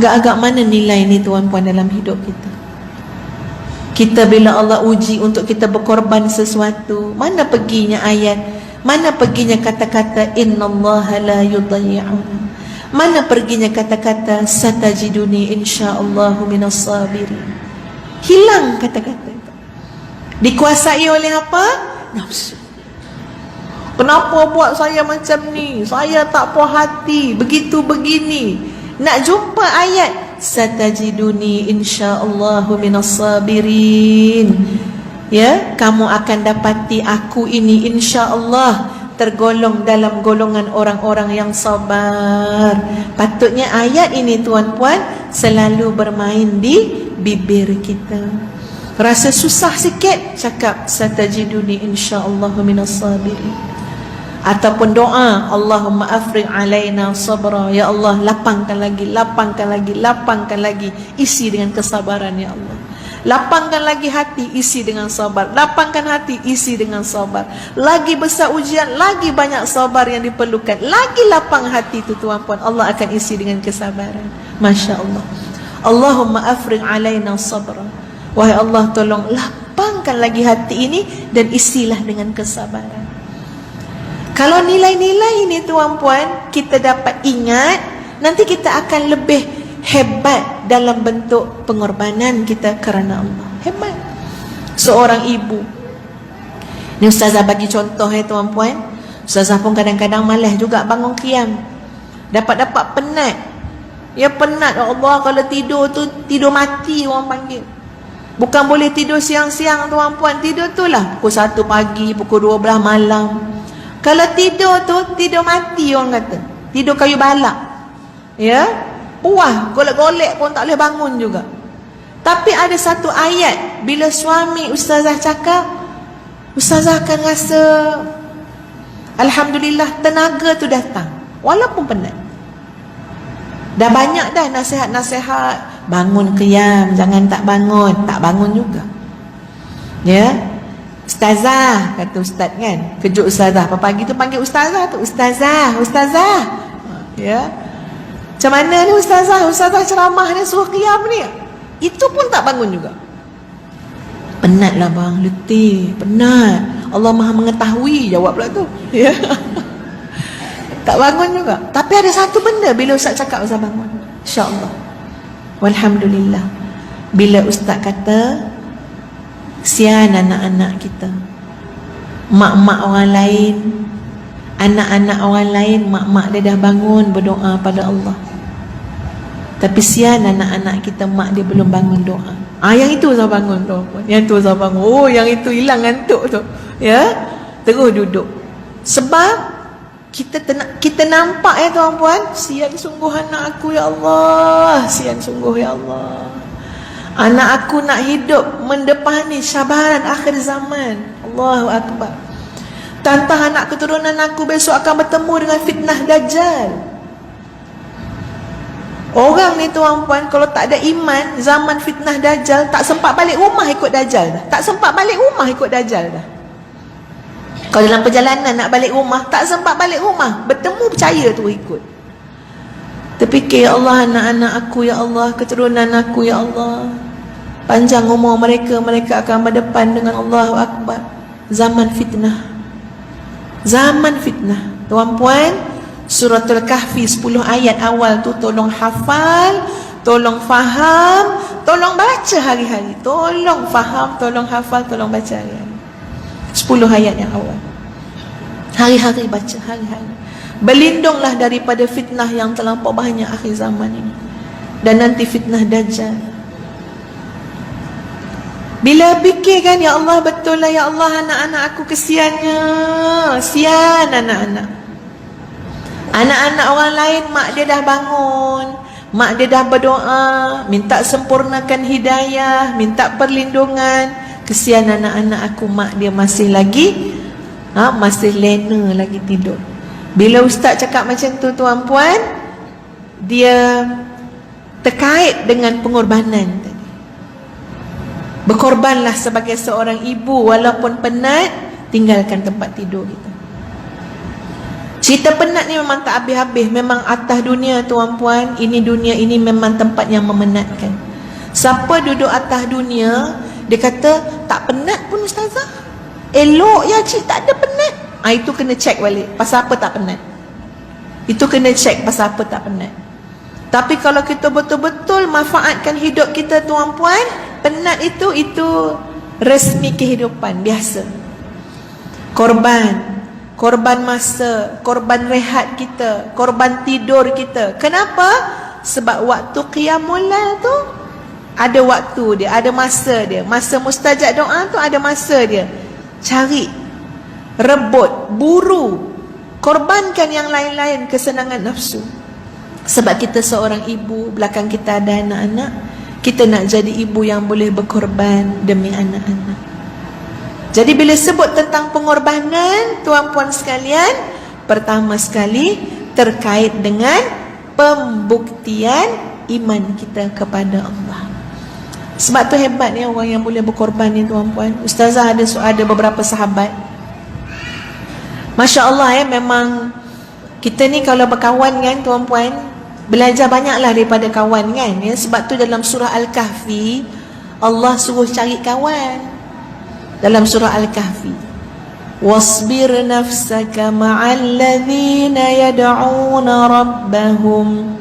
Agak-agak mana nilai ni tuan-puan dalam hidup kita? Kita bila Allah uji untuk kita berkorban sesuatu, mana perginya ayat, mana perginya kata-kata innallaha la yudayyi'una, mana perginya kata-kata satajiduni insyaallahu minas sabirin? Hilang kata-kata itu. Dikuasai oleh apa? Nafsu. Kenapa buat saya macam ni? Saya tak puas hati, begitu begini. Nak jumpa ayat satajiduni insyaallahu minas sabirin. Ya, kamu akan dapati aku ini insyaallah tergolong dalam golongan orang-orang yang sabar. Patutnya ayat ini tuan-puan selalu bermain di bibir kita. Rasa susah sikit, cakap satajiduni insyaallahu minas sabirin. Ataupun doa, Allahumma afrigh alaina sabra, ya Allah lapangkan lagi, lapangkan lagi, lapangkan lagi, isi dengan kesabaran ya Allah. Lapangkan lagi hati, isi dengan sabar. Lapangkan hati, isi dengan sabar. Lagi besar ujian, lagi banyak sabar yang diperlukan. Lagi lapang hati itu tuan-puan, Allah akan isi dengan kesabaran. Masya Allah. Allahumma afrigh alaina sabra. Wahai Allah, tolong lapangkan lagi hati ini dan isilah dengan kesabaran. Kalau nilai-nilai ini tuan-puan kita dapat ingat, nanti kita akan lebih hebat dalam bentuk pengorbanan kita kerana Allah. Hebat. Seorang ibu. Ni ustazah bagi contoh tuan-puan. Ustazah pun kadang-kadang malas juga bangun qiyam. Dapat-dapat penat. Ya penat Allah, kalau tidur tu tidur mati orang panggil. Bukan boleh tidur siang-siang tuan-puan, tidur tu lah pukul 1 pagi, pukul 12 malam. Kalau tidur tu tidur mati orang kata. Tidur kayu balak. Ya, puas, golek-golek pun tak boleh bangun juga. Tapi ada satu ayat, bila suami ustazah cakap, ustazah akan rasa alhamdulillah tenaga tu datang walaupun penat. Dah banyak dah nasihat-nasihat, bangun qiyam, jangan tak bangun juga. Ya. Ustazah, kata ustaz kan, kejut ustazah. Pagi tu panggil ustazah tu, ustazah, ustazah. Ya. Macam mana ni ustazah? Ustazah ceramah ni suruh qiyam ni. Itu pun tak bangun juga. Penatlah bang, letih, penat. Allah Maha mengetahui, jawab pula tu. Ya. Tak bangun juga. Tapi ada satu benda bila ustaz cakap ustaz bangun. Insya-Allah. Walhamdulillah. Bila ustaz kata kesian anak-anak kita, mak-mak orang lain, anak-anak orang lain, mak-mak dia dah bangun berdoa pada Allah, tapi sian anak-anak kita, mak dia belum bangun doa. Yang itu saya bangun tu, yang tu saya bangun. Oh, yang itu hilang ngantuk tu. Ya, terus duduk. Sebab kita nampak ya tuan-puan, sian sungguh anak aku ya Allah, sian sungguh ya Allah. Anak aku nak hidup mendepani cabaran akhir zaman. Allahu Akbar. Tantang anak keturunan aku besok akan bertemu dengan fitnah Dajjal. Orang ni tuan-puan kalau tak ada iman, zaman fitnah Dajjal tak sempat balik rumah ikut Dajjal dah. Tak sempat balik rumah ikut Dajjal dah. Kalau dalam perjalanan nak balik rumah, tak sempat balik rumah, bertemu percaya tu ikut. Terfikir, ya Allah, anak-anak aku ya Allah, keturunan aku ya Allah, panjang umur mereka, mereka akan berdepan dengan Allahu Akbar. Zaman fitnah. Zaman fitnah. Tuan-puan, Suratul Kahfi 10 ayat awal tu tolong hafal, tolong faham, tolong baca hari-hari. Tolong faham, tolong hafal, tolong baca hari-hari. 10 ayat yang awal. Hari-hari baca, hari-hari. Berlindunglah daripada fitnah yang terlampau banyak akhir zaman ini. Dan nanti fitnah Dajjal. Bila fikirkan, ya Allah, betul lah ya Allah, anak-anak aku kesiannya. Sian anak-anak. Anak-anak orang lain, mak dia dah bangun, mak dia dah berdoa, minta sempurnakan hidayah, minta perlindungan. Kesian anak-anak aku, mak dia masih lagi masih lena lagi tidur. Bila ustaz cakap macam tu tuan-puan, dia terkait dengan pengorbanan tadi. Berkorbanlah sebagai seorang ibu, walaupun penat, tinggalkan tempat tidur kita. Cerita penat ni memang tak habis-habis. Memang atas dunia tuan-puan, ini dunia ini memang tempat yang memenatkan. Siapa duduk atas dunia, dia kata tak penat pun ustazah, elok ya cik, tak ada penat. Itu kena check balik, pasal apa tak penat. Itu kena check pasal apa tak penat. Tapi kalau kita betul-betul manfaatkan hidup kita tuan-puan, penat itu resmi kehidupan biasa. Korban masa, korban rehat kita, korban tidur kita. Kenapa? Sebab waktu qiyamul lail tu ada waktu dia, ada masa dia. Masa mustajab doa tu ada masa dia. Cari, rebut, buru, korbankan yang lain-lain, kesenangan nafsu. Sebab kita seorang ibu, belakang kita ada anak-anak. Kita nak jadi ibu yang boleh berkorban demi anak-anak. Jadi bila sebut tentang pengorbanan, tuan-puan sekalian, pertama sekali terkait dengan pembuktian iman kita kepada Allah. Sebab tu hebat ni orang yang boleh berkorban ni tuan-puan. Ustazah ada beberapa sahabat, Masya Allah memang kita ni kalau berkawan kan tuan-puan, belajar banyaklah daripada kawan kan ya. Sebab tu dalam surah Al-Kahfi Allah suruh cari kawan. Dalam surah Al-Kahfi, wasbir nafsaka ma'al ladhina yad'una rabbahum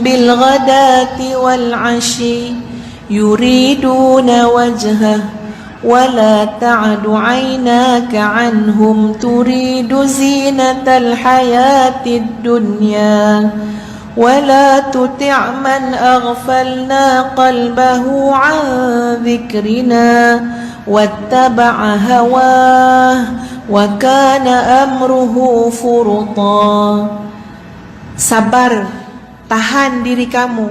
bil ghadati wal 'ashi yuriduna wajhah wa la ta'du 'aynaka 'anhum turidu zinatal hayatid dunya ولا تطع من أغفلنا قلبه عن ذكرنا واتبع هواه وكان أمره فرطا. Sabar, tahan diri kamu.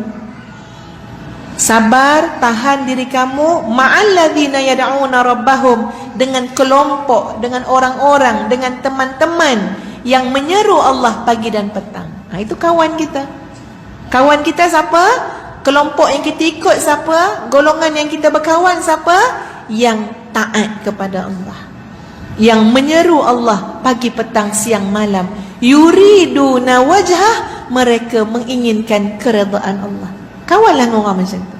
Sabar, tahan diri kamu ma'alladzina yad'una rabbahum, dengan kelompok, dengan orang-orang, dengan teman-teman yang menyeru Allah pagi dan petang. Itu kawan kita. Kawan kita siapa? Kelompok yang kita ikut siapa? Golongan yang kita berkawan siapa? Yang taat kepada Allah, yang menyeru Allah pagi, petang, siang, malam. Yuriduna wajhah, mereka menginginkan keredaan Allah. Kawanlah dengan orang macam tu.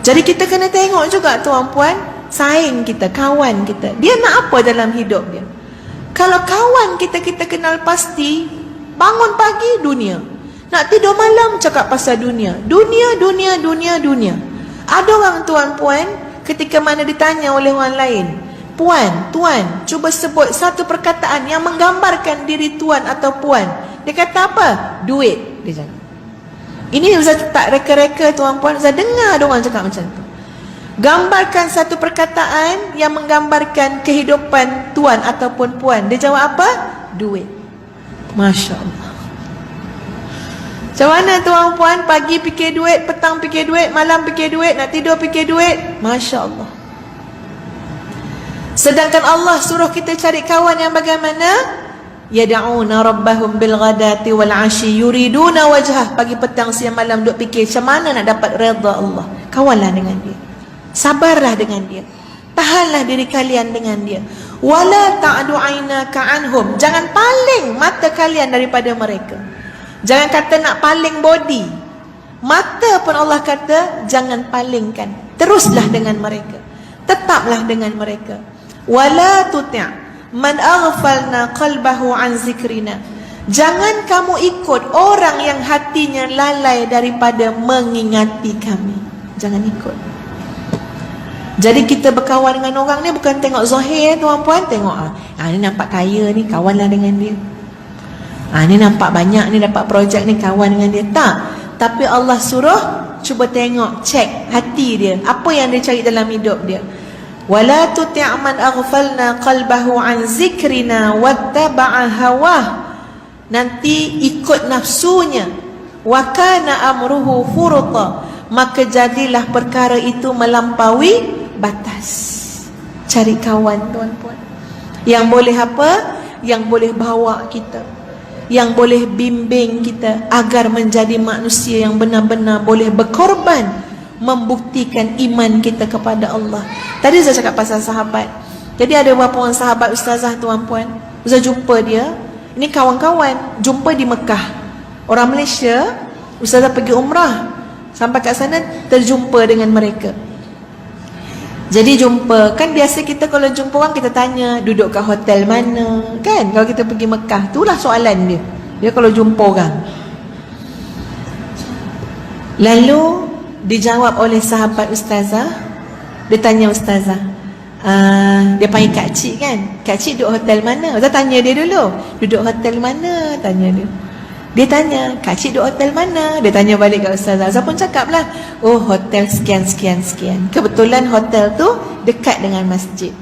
Jadi kita kena tengok juga tuan-puan, saing kita, kawan kita, dia nak apa dalam hidup dia. Kalau kawan kita kenal pasti, bangun pagi dunia, nak tidur malam cakap pasal dunia. Ada orang tuan-puan, ketika mana ditanya oleh orang lain, puan, tuan, cuba sebut satu perkataan yang menggambarkan diri tuan atau puan. Dia kata apa? Duit, dia cakap. Ini Ustaz tak reka-reka tuan-puan, Ustaz dengar ada orang cakap macam tu. Gambarkan satu perkataan yang menggambarkan kehidupan tuan ataupun puan. Dia jawab apa? Duit. Masya Allah. Macam mana tuan-puan? Pagi fikir duit, petang fikir duit, malam fikir duit, nak tidur fikir duit. Masya Allah. Sedangkan Allah suruh kita cari kawan yang bagaimana? Yad'una rabbahum bil ghadati wal 'ashi yuriduna wajhah. Pagi petang siang malam duk fikir macam mana nak dapat redha Allah. Kawanlah dengan dia, sabarlah dengan dia, tahanlah diri kalian dengan dia. Wala ta'du 'ainaka 'anhum, jangan paling mata kalian daripada mereka. Jangan kata nak paling body, mata pun Allah kata jangan palingkan. Teruslah dengan mereka, tetaplah dengan mereka. Wala tuti' man aghfalna qalbahu an zikrina, jangan kamu ikut orang yang hatinya lalai daripada mengingati kami. Jangan ikut. Jadi kita berkawan dengan orang ni bukan tengok zahir tuan-puan, tengok ni nampak kaya ni, kawanlah dengan dia. Ni nampak banyak ni, dapat projek ni, kawan dengan dia. Tak. Tapi Allah suruh cuba tengok, cek hati dia, apa yang dia cari dalam hidup dia. Wala tuti' man aghfalna qalbahu an zikrina wattaba'a hawah, nanti ikut nafsunya. Wa kana amruhu furta, maka jadilah perkara itu melampaui batas. Cari kawan tuan-puan yang boleh apa? Yang boleh bawa kita, yang boleh bimbing kita agar menjadi manusia yang benar-benar boleh berkorban, membuktikan iman kita kepada Allah. Tadi saya cakap pasal sahabat. Jadi ada beberapa orang sahabat ustazah tuan-puan, ustazah jumpa dia. Ini kawan-kawan jumpa di Mekah, orang Malaysia. Ustazah pergi umrah, sampai kat sana terjumpa dengan mereka. Jadi jumpa, kan biasa kita kalau jumpa orang kita tanya duduk kat hotel mana, kan? Kalau kita pergi Mekah, itulah soalan dia. Dia kalau jumpa orang. Lalu dijawab oleh sahabat ustazah. Dia tanya ustazah, dia panggil kak cik kan, kak cik duduk hotel mana? Ustazah tanya dia dulu, duduk hotel mana? Tanya dia. Dia tanya, kak cik duduk hotel mana? Dia tanya balik kat ustazah. Ustazah pun cakap lah, oh hotel sekian sekian sekian. Kebetulan hotel tu dekat dengan masjid.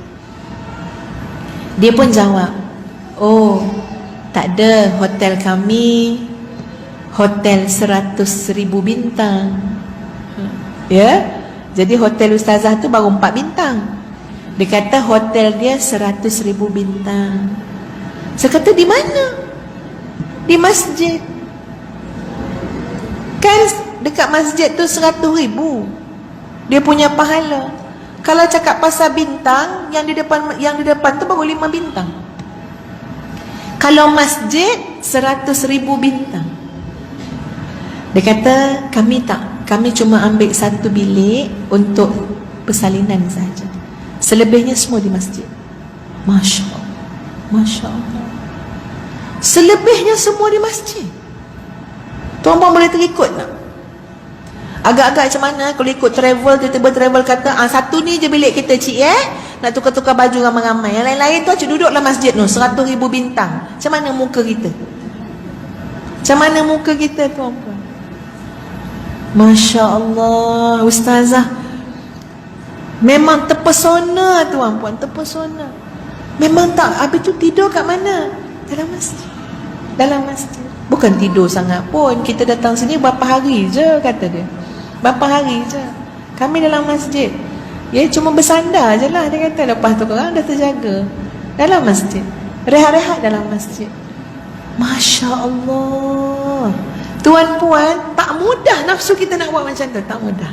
Dia pun jawab, oh tak ada, hotel kami hotel 100,000 bintang. Ya, jadi hotel ustazah tu baru 4 bintang. Dia kata hotel dia 100,000 bintang. Saya kata di mana? Di masjid. Kan dekat masjid tu 100,000 dia punya pahala. Kalau cakap pasal bintang, yang di depan tu baru 5 bintang. Kalau masjid 100,000 bintang. Dia kata kami cuma ambil 1 bilik untuk persalinan saja. Selebihnya semua di masjid. Masya Allah, Masya Allah. Selebihnya semua di masjid. Tuan-tuan boleh terikut tak? Agak-agak macam mana kalau ikut travel, tiba-tiba travel kata, satu ni je bilik kita cik nak tukar-tukar baju ramai-ramai. Yang lain-lain tu cik duduklah masjid tu 100,000 bintang. Macam mana muka kita? Macam mana muka kita tuan-tuan? Masya Allah, ustazah memang terpesona tuan-puan, terpesona. Memang tak, habis tu tidur kat mana? Dalam masjid. Dalam masjid. Bukan tidur sangat pun, kita datang sini berapa hari je kata dia. Berapa hari je kami dalam masjid. Ya cuma bersandar je lah dia kata. Lepas tu korang dah terjaga dalam masjid, rehat-rehat dalam masjid. Masya Allah. Tuan-puan, tak mudah nafsu kita nak buat macam tu. Tak mudah.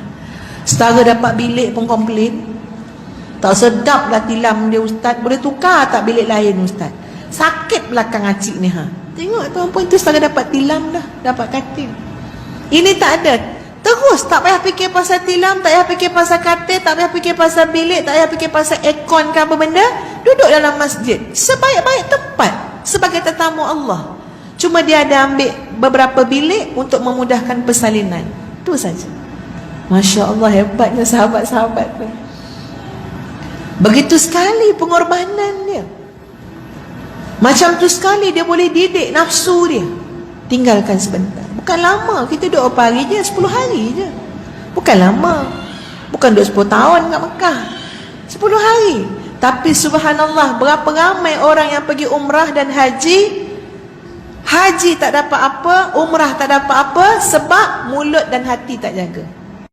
Setara dapat bilik pun komplain, tak sedap lah tilam dia ustaz. Boleh tukar tak bilik lain ustaz? Sakit belakang acik ni Tengok tuan-puan, itu setara dapat tilam dah, dapat katil. Ini tak ada. Terus tak payah fikir pasal tilam, tak payah fikir pasal katil, tak payah fikir pasal bilik, tak payah fikir pasal aircon ke apa benda. Duduk dalam masjid sebaik-baik tempat sebagai tetamu Allah. Cuma dia ada ambil beberapa bilik untuk memudahkan persalinan. Itu saja. Masya Allah, hebatnya sahabat-sahabat tu. Begitu sekali pengorbanan dia. Macam tu sekali dia boleh didik nafsu dia. Tinggalkan sebentar. Bukan lama, kita duduk berapa hari je? 10 hari je. Bukan lama. Bukan duduk 10 tahun kat Mekah. 10 hari. Tapi subhanallah, berapa ramai orang yang pergi umrah dan haji. Haji tak dapat apa, umrah tak dapat apa, sebab mulut dan hati tak jaga.